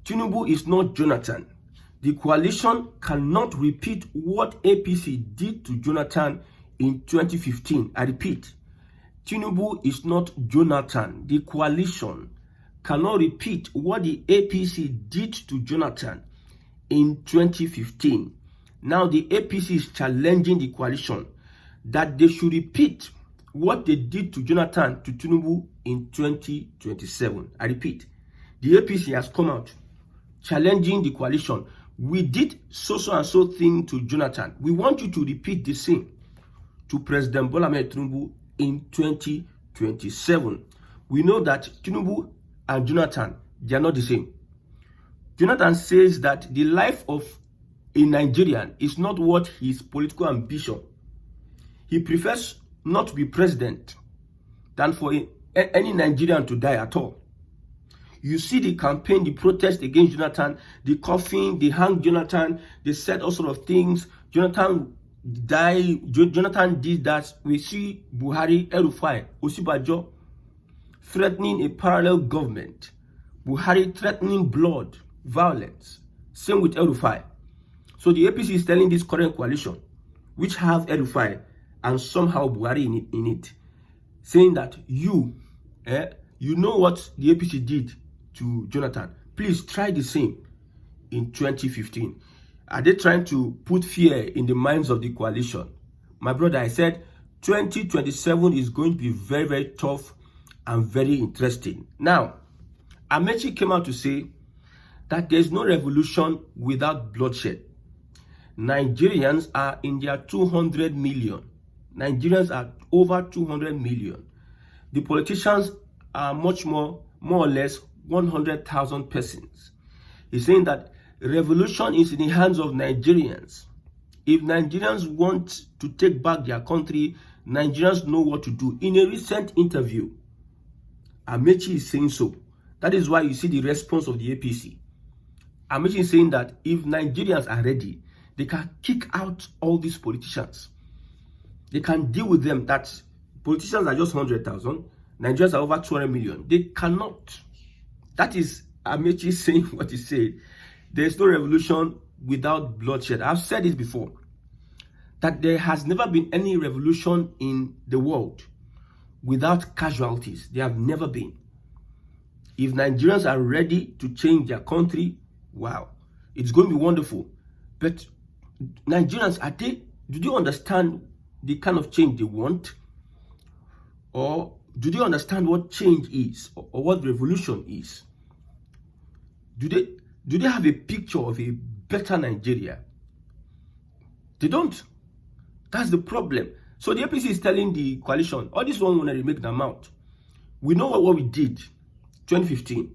Tinubu is not Jonathan. The coalition cannot repeat what APC did to Jonathan in 2015. I repeat, Tinubu is not Jonathan. The coalition cannot repeat what the APC did to Jonathan in 2015. Now the APC is challenging the coalition that they should repeat what they did to Jonathan to Tinubu in 2027. I repeat, the APC has come out challenging the coalition. We did so and so thing to Jonathan. We want you to repeat the same to President Bola Ahmed Tinubu in 2027. We know that Tinubu and Jonathan, they are not the same. Jonathan says that the life of a Nigerian is not what his political ambition. He prefers not to be president than for any Nigerian to die at all. You see the campaign, the protest against Jonathan, the coughing, they hang Jonathan, they said all sort of things. Jonathan died, Jonathan did that. We see Buhari, Rufai, Osibajo threatening a parallel government. Buhari threatening blood, violence. Same with Rufai. So the APC is telling this current coalition, which have Rufai and somehow Buhari in it, saying that you know what the APC did to Jonathan. Please try the same in 2015. Are they trying to put fear in the minds of the coalition? My brother, I said 2027 is going to be very, very tough and very interesting. Now, Amechi came out to say that there's no revolution without bloodshed. Nigerians are in their 200 million. Nigerians are over 200 million. The politicians are more or less 100,000 persons. He's saying that revolution is in the hands of Nigerians. If Nigerians want to take back their country, Nigerians know what to do. In a recent interview, Amechi is saying so. That is why you see the response of the APC. Amechi is saying that if Nigerians are ready, they can kick out all these politicians. They can deal with them. That politicians are just 100,000. Nigerians are over 200 million. They cannot. That is Amechi saying what he said. There is no revolution without bloodshed. I've said this before, that there has never been any revolution in the world without casualties. There have never been. If Nigerians are ready to change their country, wow, it's going to be wonderful. But Nigerians, do they understand the kind of change they want? Or do they understand what change is or what revolution is? Do they have a picture of a better Nigeria? They don't. That's the problem. So the APC is telling the coalition, all this one want to make them out. We know what we did 2015.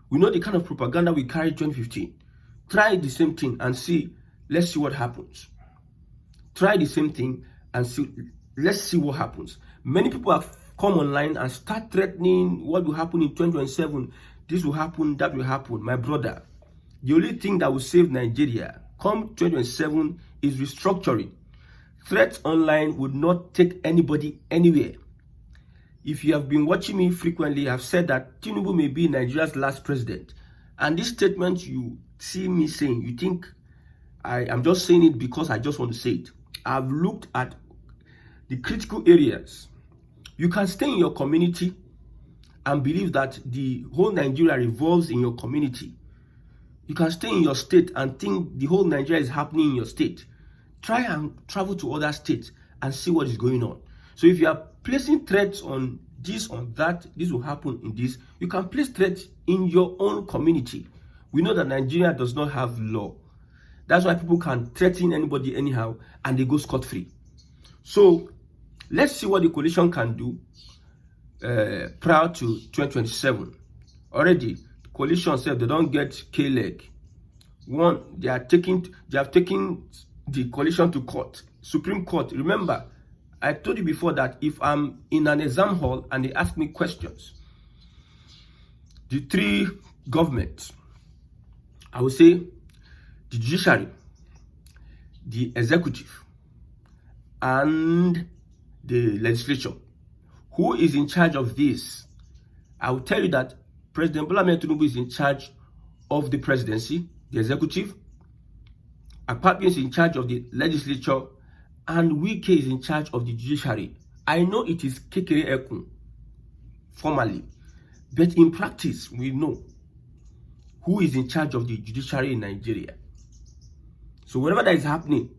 We know the kind of propaganda we carried 2015. Try the same thing and see. Let's see what happens. Try the same thing and see. Let's see what happens. Many people have come online and start threatening what will happen in 2027. This will happen, that will happen. My brother, the only thing that will save Nigeria come 2027 is restructuring. Threats online would not take anybody anywhere. If you have been watching me frequently, I've said that Tinubu may be Nigeria's last president. And this statement you see me saying, you think I am just saying it because I just want to say it. I've looked at the critical areas. You can stay in your community and believe that the whole Nigeria revolves in your community. You can stay in your state and think the whole Nigeria is happening in your state. Try and travel to other states and see what is going on. So if you are placing threats on this, on that, this will happen in this, you can place threats in your own community. We know that Nigeria does not have law. That's why people can threaten anybody anyhow and they go scot-free. So let's see what the coalition can do prior to 2027. Already, the coalition said they don't get K-leg. One, they have taken the coalition to court, Supreme Court. Remember, I told you before that if I'm in an exam hall and they ask me questions, the three governments, I will say the judiciary, the executive, and the legislature. Who is in charge of this? I will tell you that President Bola Ahmed Tinubu is in charge of the presidency, the executive. Akpabio is in charge of the legislature, and Wike is in charge of the judiciary. I know it is Kekere Ekun, formally, but in practice, we know who is in charge of the judiciary in Nigeria. So whatever that is happening,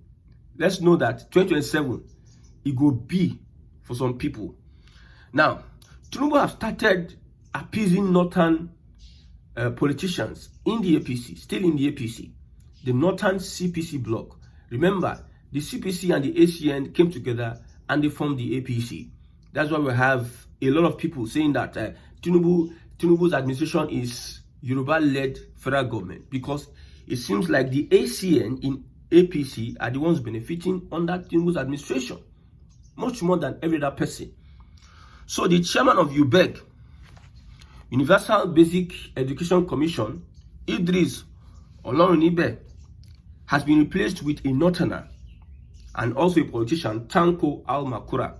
let's know that 2027, it will be for some people. Now, Tinubu have started appeasing northern politicians in the APC, still in the APC, the northern CPC bloc. Remember, the CPC and the ACN came together and they formed the APC. That's why we have a lot of people saying that Tinubu's administration is Yoruba-led federal government, because it seems like the ACN in APC are the ones benefiting under Tinubu's administration, much more than every other person. So the chairman of UBEC, Universal Basic Education Commission, Idris Olorunibe, has been replaced with a northerner and also a politician, Tanko Al-Makura.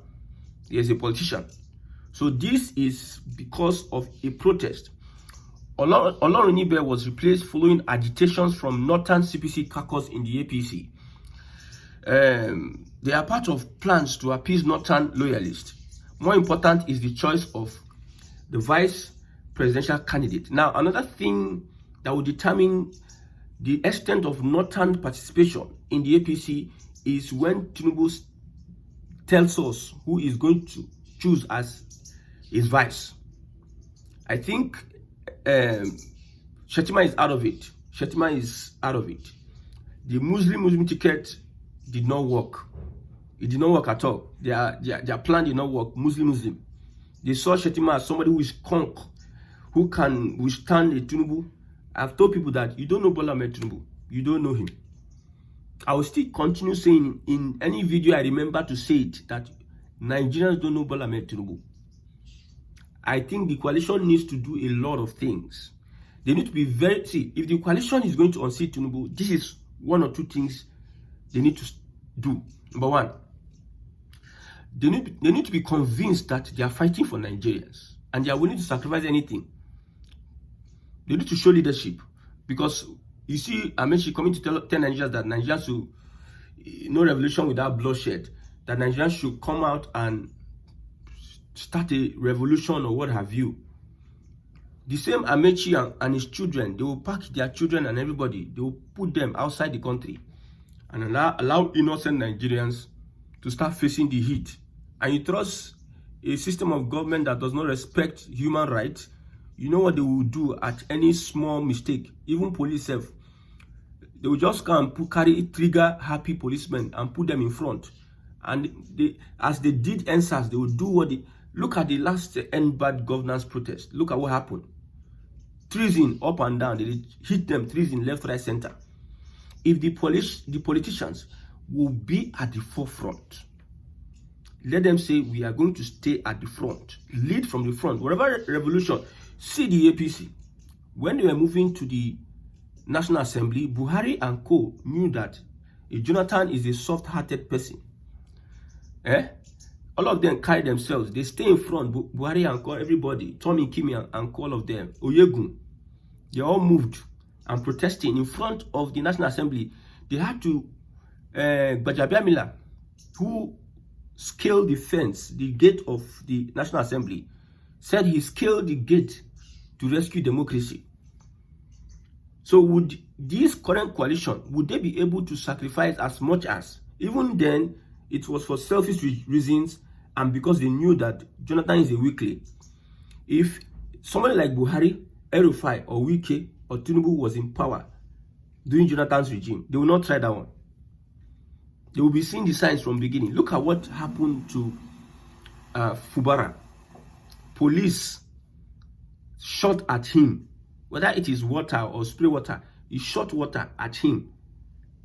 He is a politician. So this is because of a protest. Olorunibe was replaced following agitations from northern CPC caucus in the APC. They are part of plans to appease northern loyalists. More important is the choice of the vice presidential candidate. Now, another thing that will determine the extent of northern participation in the APC is when Tinubu tells us who is going to choose as his vice. I think Shettima is out of it. Shettima is out of it. The Muslim ticket did not work. It did not work at all. Their plan did not work. Muslim. They saw Shettima as somebody who is conk, who can withstand a Tinubu. I've told people that you don't know Bola Ahmed Tinubu. You don't know him. I will still continue saying in any video I remember to say it, that Nigerians don't know Bola Ahmed Tinubu. I think the coalition needs to do a lot of things. They need to be if the coalition is going to unseat Tinubu, this is one or two things they need to do. Number one, they need to be convinced that they are fighting for Nigerians and they are willing to sacrifice anything. They need to show leadership, because you see Amechi coming to tell Nigerians that Nigerians should, no revolution without bloodshed, that Nigerians should come out and start a revolution or what have you. The same Amechi and his children, they will pack their children and everybody, they will put them outside the country and allow innocent Nigerians to start facing the heat. And you trust a system of government that does not respect human rights, you know what they will do at any small mistake. Even police have, they will just come and carry trigger happy policemen and put them in front. And as they did NSAS, they will do what they... Look at the last End Bad Governance protest. Look at what happened. Treason up and down. They hit them, treason left, right, center. If the politicians will be at the forefront, let them say, we are going to stay at the front. Lead from the front. Whatever revolution. See the APC. When they were moving to the National Assembly, Buhari and co knew that Jonathan is a soft-hearted person. All of them carry themselves. They stay in front. Buhari and co, everybody. Tommy, Kimi and co, all of them. Oyegun. They all moved and protesting in front of the National Assembly. They had to, Gbajabiamila, who scaled the fence, the gate of the National Assembly, said he scaled the gate to rescue democracy. So would this current coalition, would they be able to sacrifice as much as? Even then, it was for selfish reasons and because they knew that Jonathan is a weakling. If somebody like Buhari, Rufai, or Wike, or Tinubu was in power during Jonathan's regime, they will not try that one. They will be seeing the signs from the beginning. Look at what happened to Fubara. Police shot at him, whether it is water or spray water. He shot water at him,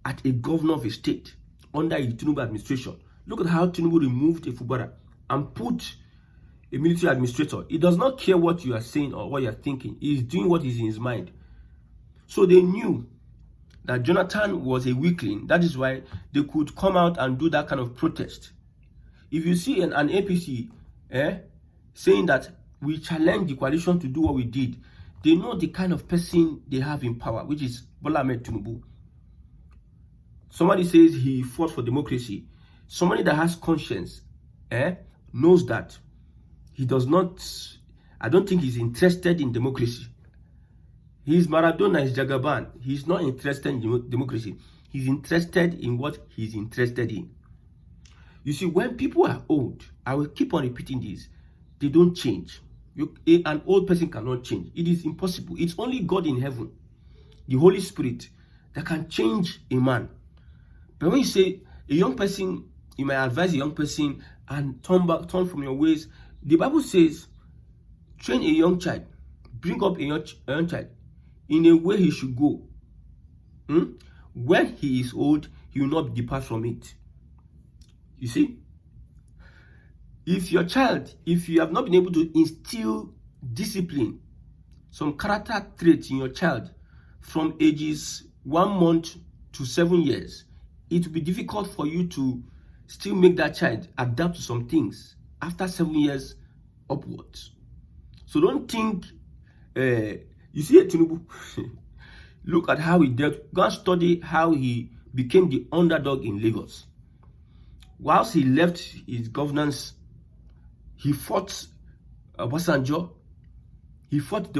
at a governor of a state under a Tinubu administration. Look at how Tinubu removed a Fubara and put a military administrator. He does not care what you are saying or what you are thinking. He is doing what is in his mind. So they knew that Jonathan was a weakling. That is why they could come out and do that kind of protest. If you see an APC saying that we challenge the coalition to do what we did, They know the kind of person they have in power, which is Bola Ahmed Tinubu. Somebody says he fought for democracy. Somebody that has conscience knows that he does not, I don't think he's interested in democracy. He's Maradona, he's Jagaban. He's not interested in democracy. He's interested in what he's interested in. You see, when people are old, I will keep on repeating this, they don't change. An old person cannot change. It is impossible. It's only God in heaven, the Holy Spirit, that can change a man. But when you say a young person, you might advise a young person and turn from your ways. The Bible says, train a young child, bring up a young child in a way he should go. When he is old, he will not depart from it. You see, if your child, if you have not been able to instill discipline, some character traits in your child from ages 1 month to 7 years, it will be difficult for you to still make that child adapt to some things after 7 years upwards. So don't think, you see Tinubu, look at how he dealt. Go and study how he became the underdog in Lagos. Whilst he left his governance, he fought Obasanjo. He fought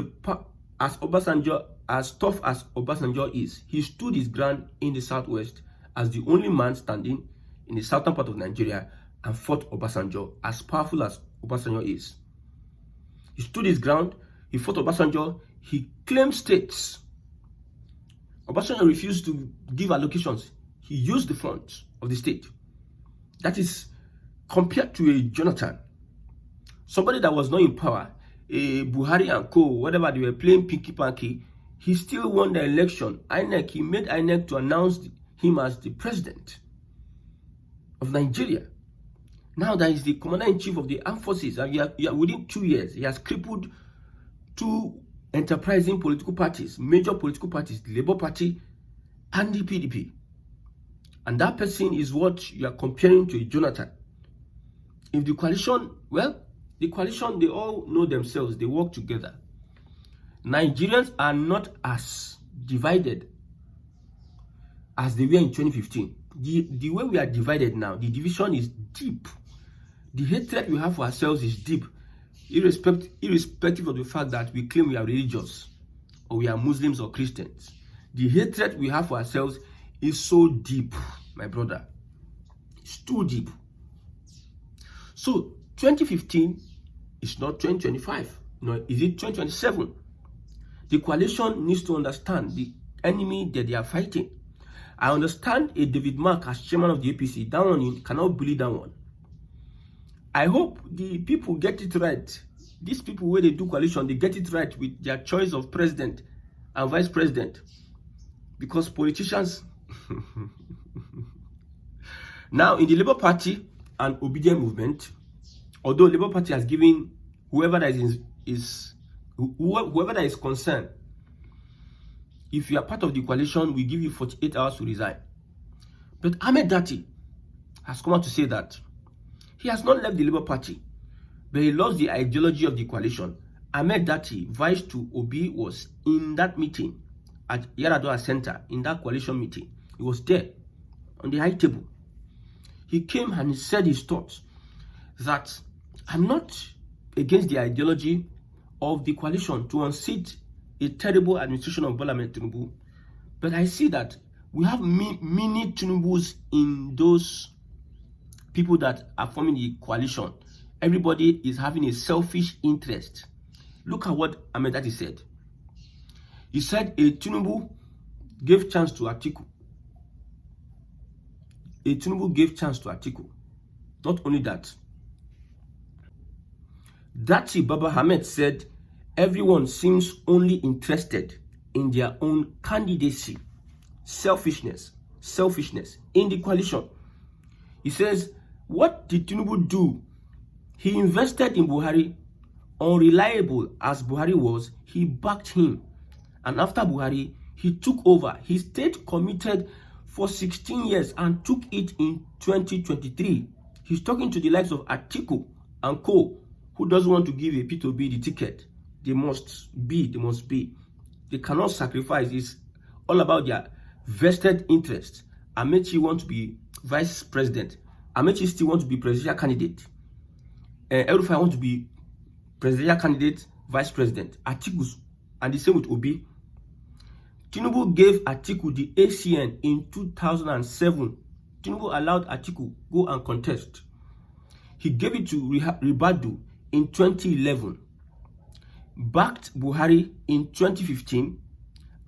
as Obasanjo, as tough as Obasanjo is. He stood his ground in the southwest as the only man standing in the southern part of Nigeria and fought Obasanjo, as powerful as Obasanjo is. He stood his ground. He fought Obasanjo. He claimed states. Obasanjo refused to give allocations. He used the funds of the state. That is compared to a Jonathan, somebody that was not in power, a Buhari and co, whatever, they were playing pinky-panky. He still won the election. INEC, he made INEC to announce him as the president of Nigeria. Now that is the commander-in-chief of the armed forces, and within 2 years, he has crippled 2 enterprising political parties, major political parties, the Labour Party and the PDP. And that person is what you are comparing to a Jonathan. If the coalition, well, the coalition, they all know themselves, they work together. Nigerians are not as divided as they were in 2015. The way we are divided now, the division is deep. The hatred we have for ourselves is deep, irrespective of the fact that we claim we are religious or we are Muslims or Christians. The hatred we have for ourselves is so deep, my brother. It's too deep. So 2015 is not 2025. No, is it 2027? The coalition needs to understand the enemy that they are fighting. I understand a David Mark as chairman of the APC. That one, you cannot bully that one. I hope the people get it right. These people, where they do coalition, they get it right with their choice of president and vice president. Because politicians... Now, in the Labour Party and Obedient Movement, although Labour Party has given whoever that is concerned, if you are part of the coalition, we give you 48 hours to resign. But Ahmed Dati has come out to say that he has not left the Labour Party, but he loves the ideology of the coalition. Ahmed Dati, vice to Obi, was in that meeting at Yaradua Center, in that coalition meeting. He was there on the high table. He came and he said his thoughts that I'm not against the ideology of the coalition to unseat a terrible administration of Bola Ahmed Tinubu, but I see that we have many Tinubus in those people that are forming the coalition. Everybody is having a selfish interest. Look at what Ahmed Dati said. He said a Tinubu gave chance to Atiku. A Tinubu gave chance to Atiku. Not only that, Dati Baba Ahmed said everyone seems only interested in their own candidacy. Selfishness in the coalition. He says, what did Tinubu do? He invested in Buhari. Unreliable as Buhari was, he backed him. And after Buhari, he took over. He stayed committed for 16 years and took it in 2023. He's talking to the likes of Atiku and co, who doesn't want to give a P2B the ticket. They must be. They cannot sacrifice. It's all about their vested interest. Amechi want to be vice president. Amechi still want to be presidential candidate. Rufai want to be presidential candidate, vice president. Atiku, and the same with Obi. Tinubu gave Atiku the ACN in 2007. Tinubu allowed Atiku go and contest. He gave it to Ribadu in 2011, backed Buhari in 2015,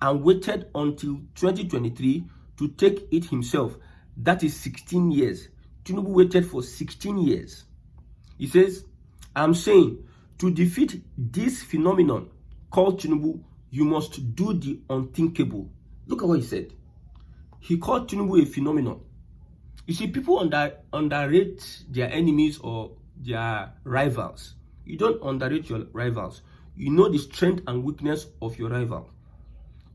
and waited until 2023 to take it himself. That is 16 years. Tinubu waited for 16 years. He says, I'm saying, to defeat this phenomenon called Tinubu, you must do the unthinkable. Look at what he said. He called Tinubu a phenomenon. You see, people underrate their enemies or their rivals. You don't underrate your rivals. You know the strength and weakness of your rival.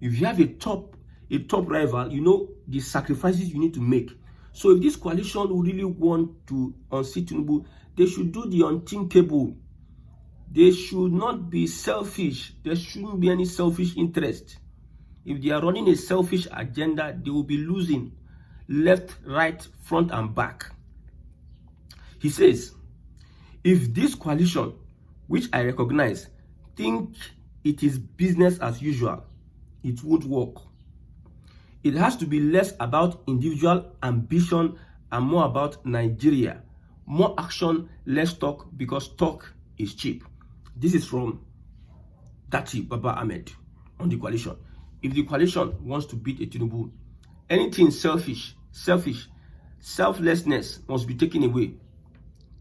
If you have a top rival, you know the sacrifices you need to make. So if this coalition would really want to unseat Tinubu, they should do the unthinkable. They should not be selfish. There shouldn't be any selfish interest. If they are running a selfish agenda, they will be losing left, right, front, and back. He says, if this coalition, which I recognize, think it is business as usual, it won't work. It has to be less about individual ambition and more about Nigeria. More action, less talk, because talk is cheap. This is from Dati Baba Ahmed on the coalition. If the coalition wants to beat a Tinubu, anything selfish, selflessness must be taken away.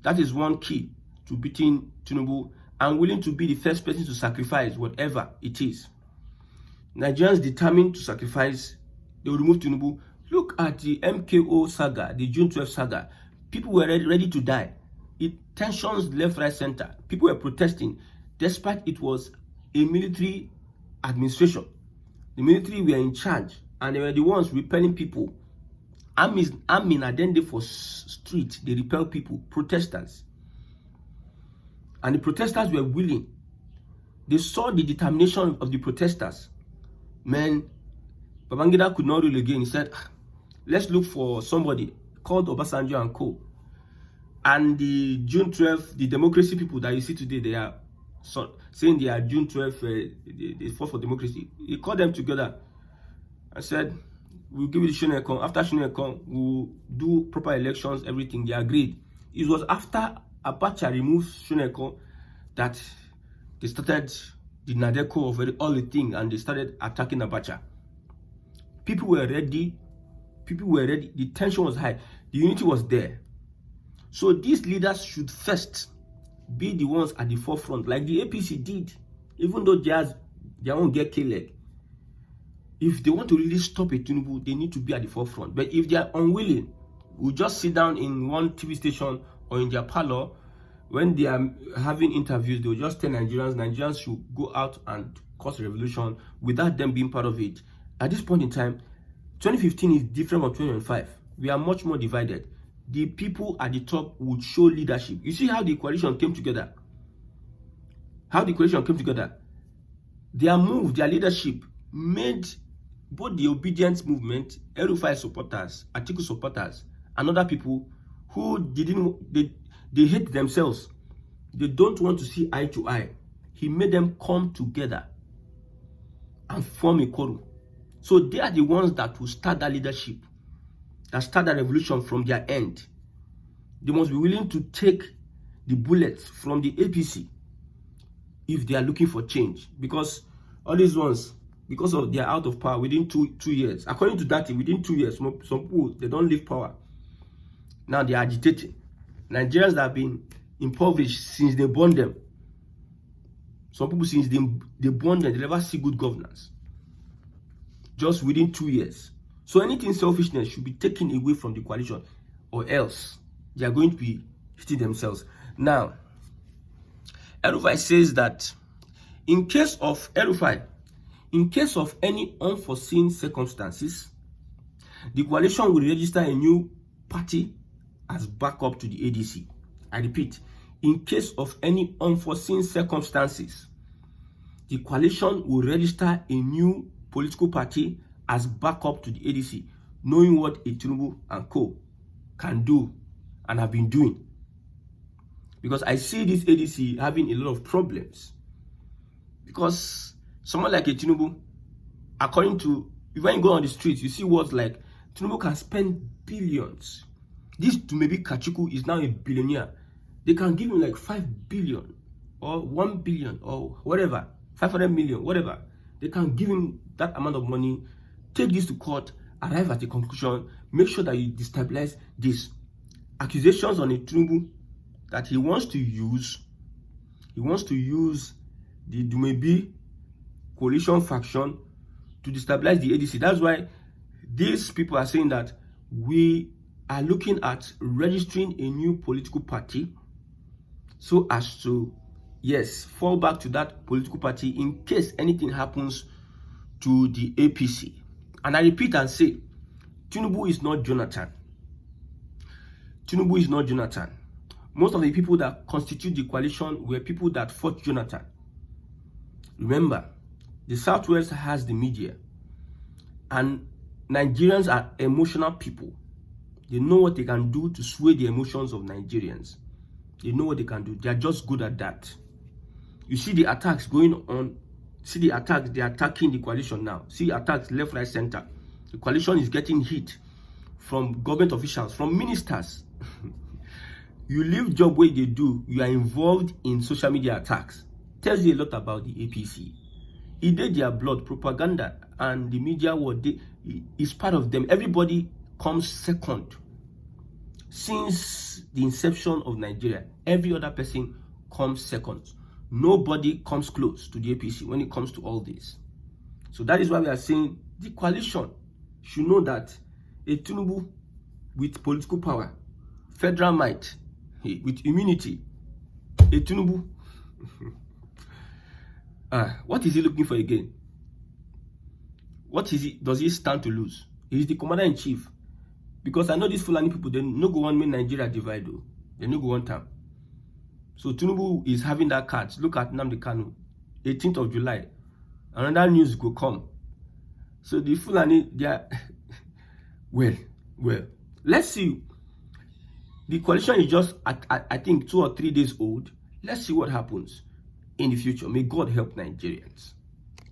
That is one key to beating Tinubu, and willing to be the first person to sacrifice whatever it is. Nigerians determined to sacrifice, they will remove Tinubu. Look at the MKO saga, the June 12 saga. People were ready to die. Tensions left, right, center. People were protesting, despite it was a military administration. The military were in charge, and they were the ones repelling people. Army identity for street, they repel people, protesters. And the protesters were willing. They saw the determination of the protesters. Man, Babangida could not rule again. He said, let's look for somebody called Obasanjo and co. And the June 12th, the democracy people that you see today, they are saying they are June 12th, they fought for democracy. He called them together and said, we'll give you the Shonekong. After Shonekong, we'll do proper elections, everything. They agreed. It was after Abacha removed Shonekong that they started the Nadeko of all the thing, and they started attacking Abacha. People were ready. The tension was high. The unity was there. So these leaders should first be the ones at the forefront, like the APC did, even though they won't get killed. If they want to really stop a Tinubu, they need to be at the forefront. But if they are unwilling, we'll just sit down in one TV station or in their parlor. When they are having interviews, they'll just tell Nigerians should go out and cause a revolution without them being part of it. At this point in time, 2015 is different from 2005. We are much more divided. The people at the top would show leadership. You see how the coalition came together? Their move, their leadership made both the obedience movement, Rufai supporters, Atiku supporters, and other people who they hate themselves. They don't want to see eye to eye. He made them come together and form a quorum. So they are the ones that will start that leadership, that start that revolution from their end. They must be willing to take the bullets from the APC if they are looking for change. Because all these ones, because of they are out of power within two years. According to that, within 2 years, some people, they don't leave power. Now they are agitating. Nigerians that have been impoverished since they born them. Some people, since they born them, they never see good governance. Just within 2 years. So anything selfishness should be taken away from the coalition, or else they are going to be hitting themselves. Now, Rufai says that in case of any unforeseen circumstances, the coalition will register a new party as backup to the ADC. I repeat, in case of any unforeseen circumstances, the coalition will register a new political party as backup to the ADC, knowing what Tinubu and co can do and have been doing. Because I see this ADC having a lot of problems. Because someone like Tinubu, according to, when you go on the streets, you see words like Tinubu can spend billions. This to maybe Atiku is now a billionaire. They can give him like 5 billion or 1 billion or whatever, 500 million, whatever. They can give him that amount of money, take this to court, arrive at a conclusion, make sure that you destabilize this. Accusations on a Tinubu that he wants to use the Dumebi coalition faction to destabilize the ADC. That's why these people are saying that we are looking at registering a new political party so as to, yes, fall back to that political party in case anything happens to the APC. And I repeat and say, Tinubu is not Jonathan. Tinubu is not Jonathan. Most of the people that constitute the coalition were people that fought Jonathan. Remember, the Southwest has the media, and Nigerians are emotional people. They know what they can do to sway the emotions of Nigerians. They know what they can do. They are just good at that. You see the attacks going on. See the attacks. They are attacking the coalition now. See attacks left, right, center. The coalition is getting hit from government officials, from ministers. You leave job where they do, you are involved in social media attacks. Tells you a lot about the APC. It did their blood propaganda, and the media is part of them. Everybody comes second. Since the inception of Nigeria, every other person comes second. Nobody comes close to the APC when it comes to all this. So that is why we are saying the coalition should know that a Tinubu with political power, federal might, with immunity, a Tinubu, what is he looking for again? What is he? Does he stand to lose? He is the commander-in-chief. Because I know these Fulani people, they no go on make Nigeria divide though. They no go on time. So Tinubu is having that card. Look at Nnamdi Kanu, 18th of July. Another news go come. So the Fulani, they are well. Let's see. The coalition is just, I think, 2 or 3 days old. Let's see what happens in the future. May God help Nigerians.